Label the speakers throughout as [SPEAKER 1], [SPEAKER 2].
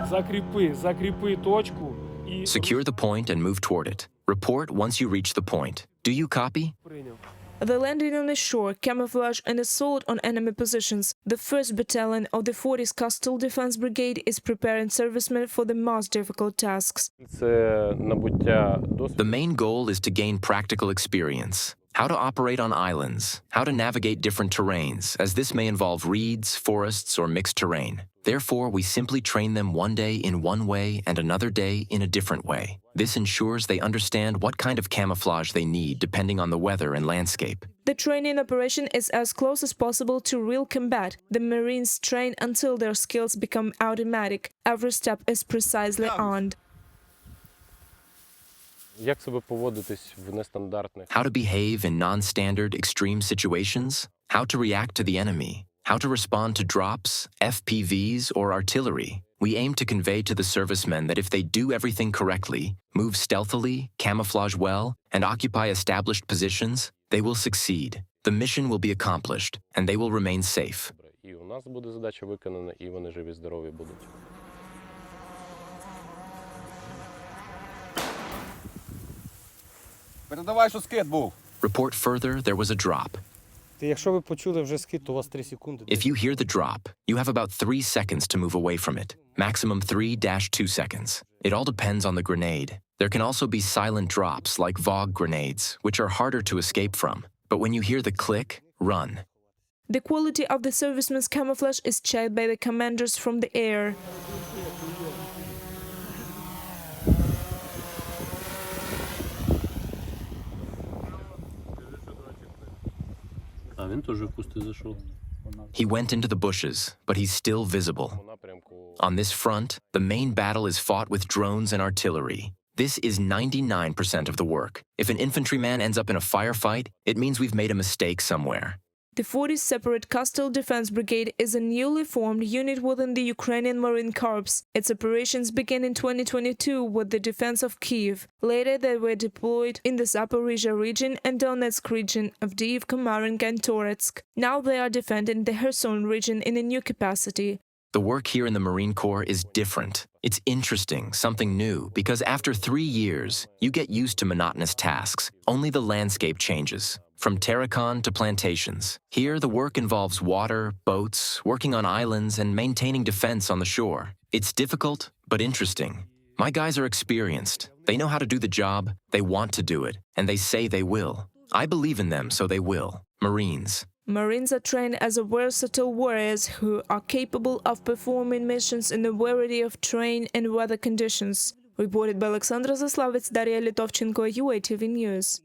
[SPEAKER 1] Закріпи точку і...
[SPEAKER 2] Secure the point and move toward it. Report once you reach the point. Do you copy?
[SPEAKER 3] The landing on the shore, camouflage and assault on enemy positions. The 1st Battalion of the 40th Coastal Defense Brigade is preparing servicemen for the most difficult tasks.
[SPEAKER 2] The main goal is to gain practical experience. How to operate on islands, how to navigate different terrains, as this may involve reeds, forests, or mixed terrain. Therefore, we simply train them one day in one way and another day in a different way. This ensures they understand what kind of camouflage they need depending on the weather and landscape.
[SPEAKER 3] The training operation is as close as possible to real combat. The Marines train until their skills become automatic. Every step is precisely earned.
[SPEAKER 2] How to behave in non-standard extreme situations, how to react to the enemy, how to respond to drops, FPVs, or artillery. We aim to convey to the servicemen that if they do everything correctly, move stealthily, camouflage well, and occupy established positions, they will succeed. The mission will be accomplished, and they will remain safe. Report further, there was a drop.
[SPEAKER 1] Якщо ви почули вже скид, то у вас 3 секунди.
[SPEAKER 2] If you hear the drop, you have about 3 seconds to move away from it. Maximum 3-2 seconds. It all depends on the grenade. There can also be silent drops like VOG grenades, which are harder to escape from. But when you hear the click, run.
[SPEAKER 3] The quality of the servicemen's camouflage is checked by the commanders from the air.
[SPEAKER 2] He went into the bushes, but he's still visible. On this front, the main battle is fought with drones and artillery. This is 99% of the work. If an infantryman ends up in a firefight, it means we've made a mistake somewhere.
[SPEAKER 3] The 40th Separate Coastal Defense Brigade is a newly formed unit within the Ukrainian Marine Corps. Its operations began in 2022 with the defense of Kyiv. Later, they were deployed in the Zaporizhia region and Donetsk region, Avdiivka, Marinka, and Toretsk. Now they are defending the Kherson region in a new capacity.
[SPEAKER 2] The work here in the Marine Corps is different. It's interesting, something new, because after 3 years, you get used to monotonous tasks. Only the landscape changes. From terracon to plantations. Here, the work involves water, boats, working on islands, and maintaining defense on the shore. It's difficult, but interesting. My guys are experienced. They know how to do the job, they want to do it, and they say they will. I believe in them, so they will. Marines.
[SPEAKER 3] Marines are trained as versatile warriors who are capable of performing missions in a variety of terrain and weather conditions. Reported by Alexandra Zaslavets, Daria Litovchenko, UATV News.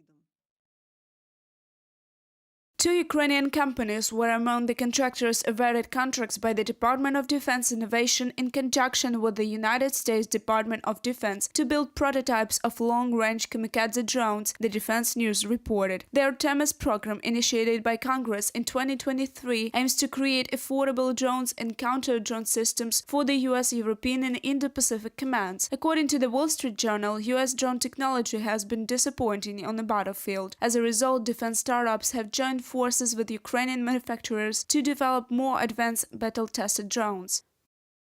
[SPEAKER 3] 2 Ukrainian companies were among the contractors awarded contracts by the Department of Defense Innovation in conjunction with the United States Department of Defense to build prototypes of long-range kamikaze drones, the Defense News reported. The Artemis program, initiated by Congress in 2023, aims to create affordable drones and counter-drone systems for the U.S., European, and Indo-Pacific commands. According to the Wall Street Journal, U.S. drone technology has been disappointing on the battlefield. As a result, defense startups have joined forces with Ukrainian manufacturers to develop more advanced battle-tested drones.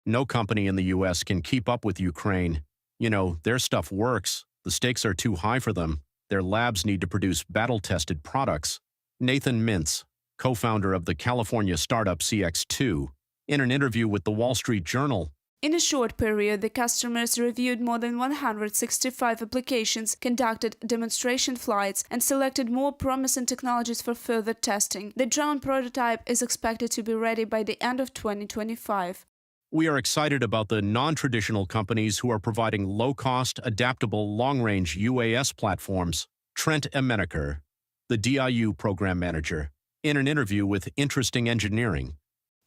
[SPEAKER 4] No company in the U.S. can keep up with Ukraine. You know, their stuff works. The stakes are too high for them. Their labs need to produce battle-tested products. Nathan Mintz, co-founder of the California startup CX2, in an interview with the Wall Street Journal.
[SPEAKER 3] In a short period, the customers reviewed more than 165 applications, conducted demonstration flights, and selected more promising technologies for further testing. The drone prototype is expected to be ready by the end of 2025.
[SPEAKER 4] We are excited about the non-traditional companies who are providing low-cost, adaptable, long-range UAS platforms. Trent Emeneker, the DIU program manager, in an interview with Interesting Engineering.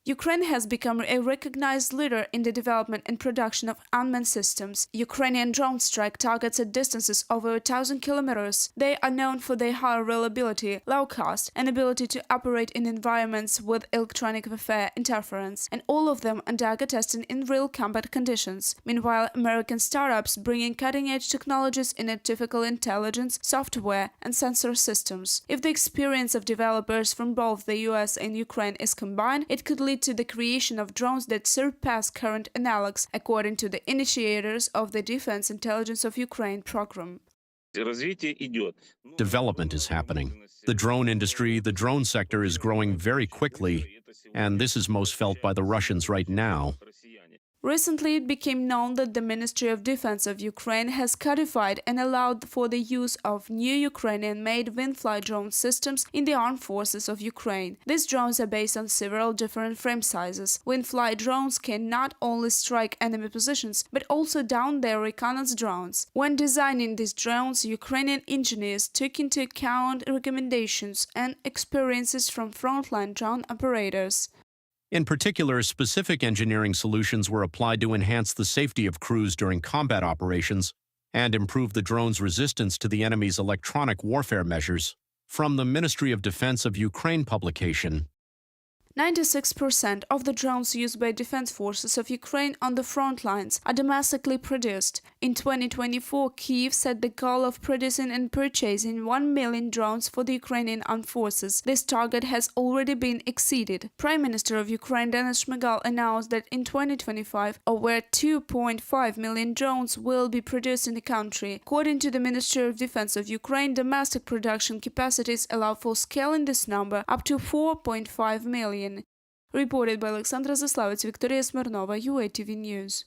[SPEAKER 3] Ukraine has become a recognized leader in the development and production of unmanned systems. Ukrainian drone strike targets at distances over 1,000 kilometers. They are known for their high reliability, low cost, and ability to operate in environments with electronic warfare interference, and all of them undergo testing in real combat conditions. Meanwhile, American startups bring in cutting-edge technologies in artificial intelligence, software, and sensor systems. If the experience of developers from both the US and Ukraine is combined, it could lead lead to the creation of drones that surpass current analogs, according to the initiators of the Defense Intelligence of Ukraine program.
[SPEAKER 4] Development is happening. The drone industry, the drone sector is growing very quickly, and this is most felt by the Russians right now.
[SPEAKER 3] Recently, it became known that the Ministry of Defense of Ukraine has codified and allowed for the use of new Ukrainian-made Windfly drone systems in the armed forces of Ukraine. These drones are based on several different frame sizes. Windfly drones can not only strike enemy positions, but also down their reconnaissance drones. When designing these drones, Ukrainian engineers took into account recommendations and experiences from frontline drone operators.
[SPEAKER 4] In particular, specific engineering solutions were applied to enhance the safety of crews during combat operations and improve the drone's resistance to the enemy's electronic warfare measures. From the Ministry of Defense of Ukraine publication,
[SPEAKER 3] 96% of the drones used by defense forces of Ukraine on the front lines are domestically produced. In 2024, Kyiv set the goal of producing and purchasing 1 million drones for the Ukrainian armed forces. This target has already been exceeded. Prime Minister of Ukraine Denis Shmyhal announced that in 2025, over 2.5 million drones will be produced in the country. According to the Ministry of Defense of Ukraine, domestic production capacities allow for scaling this number up to 4.5 million. Reported by Alexandra Zaslavets, Victoria Smirnova, UATV News.